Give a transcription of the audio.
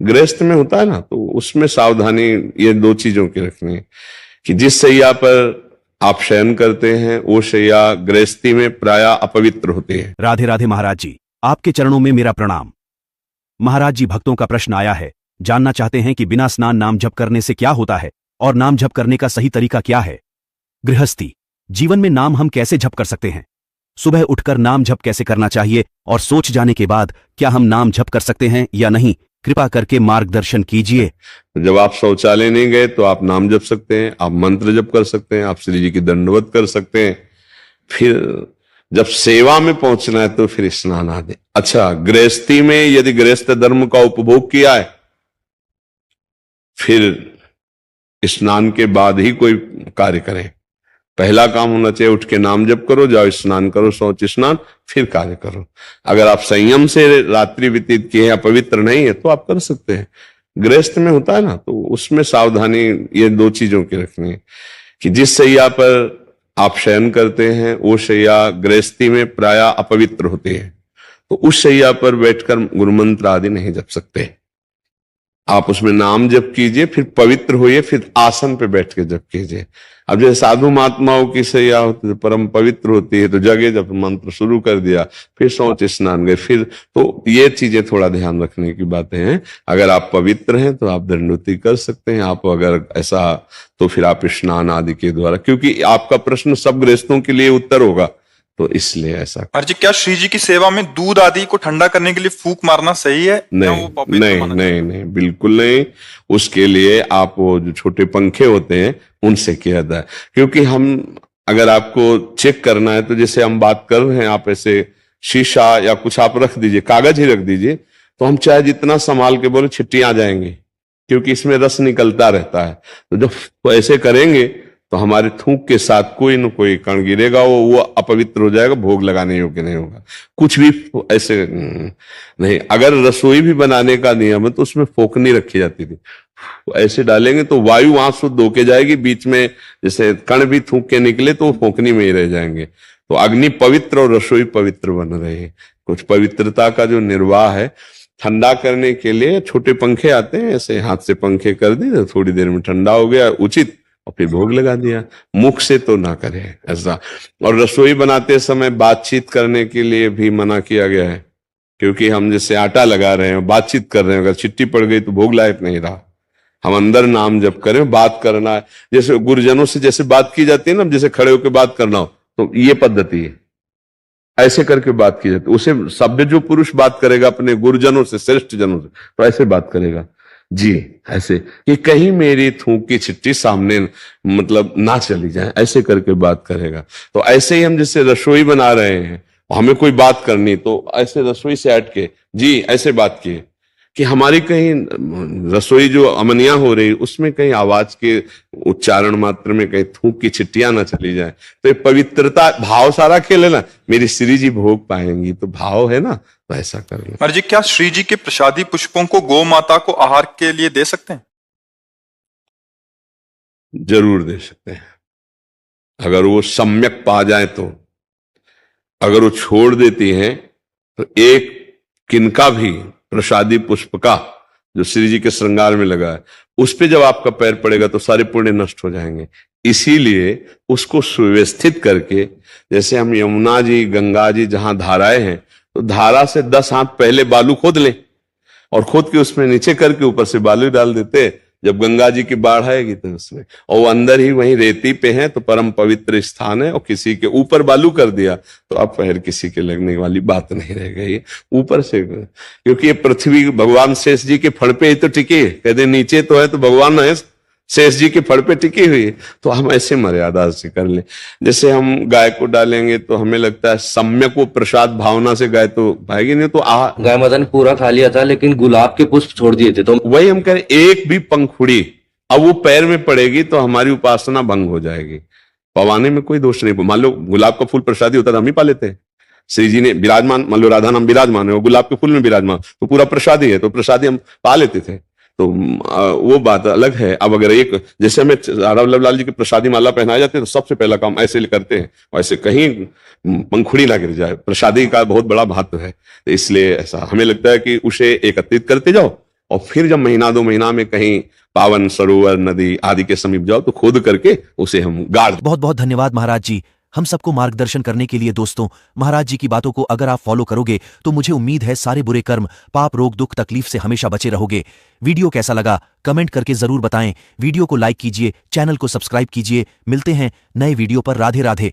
गृहस्थ में होता है ना, तो उसमें सावधानी ये दो चीजों की रखनी है कि जिस शैया पर आप शयन करते हैं वो शैया गृहस्थी में प्राय अपवित्र होती है। राधे राधे महाराज जी, आपके चरणों में मेरा प्रणाम। महाराज जी, भक्तों का प्रश्न आया है, जानना चाहते हैं कि बिना स्नान नाम जप करने से क्या होता है और नाम जप करने का सही तरीका क्या है। गृहस्थी जीवन में नाम हम कैसे जप कर सकते हैं? सुबह उठकर नाम जप कैसे करना चाहिए और सोच जाने के बाद क्या हम नाम जप कर सकते हैं या नहीं? कृपा करके मार्गदर्शन कीजिए। जब आप शौचालय नहीं गए तो आप नाम जप सकते हैं, आप मंत्र जप कर सकते हैं, आप श्री जी की दंडवत कर सकते हैं। फिर जब सेवा में पहुंचना है तो फिर स्नान आदि। अच्छा, गृहस्थी में यदि गृहस्थ धर्म का उपभोग किया है फिर स्नान के बाद ही कोई कार्य करें। पहला काम होना चाहिए उठ के नाम जप करो, जाओ स्नान करो, शौच स्नान, फिर कार्य करो। अगर आप संयम से रात्रि व्यतीत किए हैं, पवित्र नहीं है, तो आप कर सकते हैं। गृहस्थ में होता है ना, तो उसमें सावधानी ये दो चीजों की रखनी है कि जिस शैया पर आप शयन करते हैं वो शैया गृहस्थी में प्राय अपवित्र होती है, तो उस शैया पर बैठकर गुरुमंत्र आदि नहीं जप सकते। आप उसमें नाम जप कीजिए, फिर पवित्र होइए, फिर आसन पे बैठ के जप कीजिए। अब जैसे साधु महात्माओं की शैया होती है परम पवित्र होती है, तो जगह जब मंत्र शुरू कर दिया, फिर शौच स्नान गए, फिर तो ये चीजें थोड़ा ध्यान रखने की बातें हैं। अगर आप पवित्र हैं तो आप दंडवती कर सकते हैं, आप अगर ऐसा तो फिर आप स्नान आदि के द्वारा, क्योंकि आपका प्रश्न सब गृहस्थों के लिए उत्तर होगा, तो इसलिए ऐसा। जी, क्या श्री जी की सेवा में दूध आदि को ठंडा करने के लिए फूंक मारना सही है? नहीं नहीं नहीं नहीं, बिल्कुल नहीं। उसके लिए आप वो जो छोटे पंखे होते हैं उनसे किया जाता है, क्योंकि हम अगर आपको चेक करना है तो जैसे हम बात कर रहे हैं, आप ऐसे शीशा या कुछ आप रख दीजिए, कागज ही रख दीजिए, तो हम चाहे जितना संभाल के बोले छिट्टियां आ जाएंगी, क्योंकि इसमें रस निकलता रहता है। तो जब ऐसे करेंगे तो हमारे थूक के साथ कोई न कोई कण गिरेगा, वो अपवित्र हो जाएगा, भोग लगाने योग्य नहीं होगा। कुछ भी ऐसे नहीं। अगर रसोई भी बनाने का नियम है तो उसमें फोकनी रखी जाती थी, ऐसे डालेंगे तो वायु वहां शुद्ध होके जाएगी, बीच में जैसे कण भी थूक के निकले तो वो फोकनी में ही रह जाएंगे। तो अग्नि पवित्र और रसोई पवित्र बन रही है। कुछ पवित्रता का जो निर्वाह है, ठंडा करने के लिए छोटे पंखे आते हैं, ऐसे हाथ से पंखे कर दिए, थोड़ी देर में ठंडा हो गया उचित, और फिर भोग लगा दिया। मुख से तो ना करें ऐसा। और रसोई बनाते समय बातचीत करने के लिए भी मना किया गया है, क्योंकि हम जैसे आटा लगा रहे हैं, बातचीत कर रहे हैं, अगर चिट्टी पड़ गई तो भोग लायक नहीं रहा। हम अंदर नाम जप करें, बात करना है, जैसे गुरुजनों से जैसे बात की जाती है ना, जैसे खड़े होकर बात करना हो, तो ये पद्धति है, ऐसे करके बात की जाती है। उसे सभ्य जो पुरुष बात करेगा अपने गुरुजनों से, श्रेष्ठ जनों से, तो ऐसे बात करेगा जी, ऐसे कि कहीं मेरी थूक की छिट्टी सामने मतलब ना चली जाए, ऐसे करके बात करेगा। तो ऐसे ही हम जैसे रसोई बना रहे हैं, हमें कोई बात करनी, तो ऐसे रसोई से हट के जी ऐसे बात किए कि हमारी कहीं रसोई जो अमनिया हो रही उसमें कहीं आवाज के उच्चारण मात्र में कहीं थूक की छिट्टियां ना चली जाए। तो ये पवित्रता भाव सारा खेले ना, मेरी श्री जी भोग पाएंगी, तो भाव है ना, तो ऐसा कर लो। महाराज जी, क्या श्री जी के प्रसादी पुष्पों को गौ माता को आहार के लिए दे सकते हैं? जरूर दे सकते हैं, अगर वो सम्यक पा जाए तो। अगर वो छोड़ देती हैं तो एक किनका भी प्रसादी पुष्प का जो श्री जी के श्रृंगार में लगा है, उस पे जब आपका पैर पड़ेगा तो सारे पुण्य नष्ट हो जाएंगे। इसीलिए उसको सुव्यवस्थित करके, जैसे हम यमुना जी, गंगा जी जहां धाराएं हैं, तो धारा से 10 हाथ पहले बालू खोद लें और खोद के उसमें नीचे करके ऊपर से बालू डाल देते। जब गंगा जी की बाढ़ आएगी तो उसमें, और वो अंदर ही वहीं रेती पे है, तो परम पवित्र स्थान है, और किसी के ऊपर बालू कर दिया तो अब पैर किसी के लगने वाली बात नहीं रह गई ऊपर से, क्योंकि ये पृथ्वी भगवान शेष जी के फड़ पे ही तो टिकी है। कहते नीचे तो है तो भगवान है, शेष जी के फड़ पे टिकी हुई है। तो हम ऐसे मर्यादा से कर ले। जैसे हम गाय को डालेंगे तो हमें लगता है सम्यक वो प्रसाद भावना से गाय तो पाएगी नहीं, तो गाय माता ने पूरा खा लिया था लेकिन गुलाब के पुष्प छोड़ दिए थे, तो वही हम कह रहे, एक भी पंखुड़ी अब वो पैर में पड़ेगी तो हमारी उपासना भंग हो जाएगी। पवाने में कोई दोष नहीं। मान लो गुलाब का फूल प्रसादी होता था, हम ही पा लेते हैं। श्री जी ने विराजमान, मान लो राधा नाम विराजमान है, वो गुलाब के फूल में विराजमान, तो पूरा प्रसादी है, तो प्रसादी हम पा लेते थे। तो वो बात अलग है। अब अगर एक जैसे हमें राधा वल्लभ लाल जी की प्रसादी माला पहनाए जाते हैं, तो सबसे पहला काम ऐसे करते हैं, वैसे कहीं पंखुड़ी ना गिर जाए। प्रसादी का बहुत बड़ा महत्व है, इसलिए ऐसा हमें लगता है कि उसे एकत्रित करते जाओ और फिर जब महीना 2 महीना में कहीं पावन सरोवर नदी आदि के समीप जाओ तो खोद करके उसे हम गाड़। बहुत बहुत धन्यवाद महाराज जी, हम सबको मार्गदर्शन करने के लिए। दोस्तों, महाराज जी की बातों को अगर आप फॉलो करोगे तो मुझे उम्मीद है सारे बुरे कर्म, पाप, रोग, दुख, तकलीफ से हमेशा बचे रहोगे। वीडियो कैसा लगा कमेंट करके जरूर बताएं। वीडियो को लाइक कीजिए, चैनल को सब्सक्राइब कीजिए। मिलते हैं नए वीडियो पर। राधे राधे।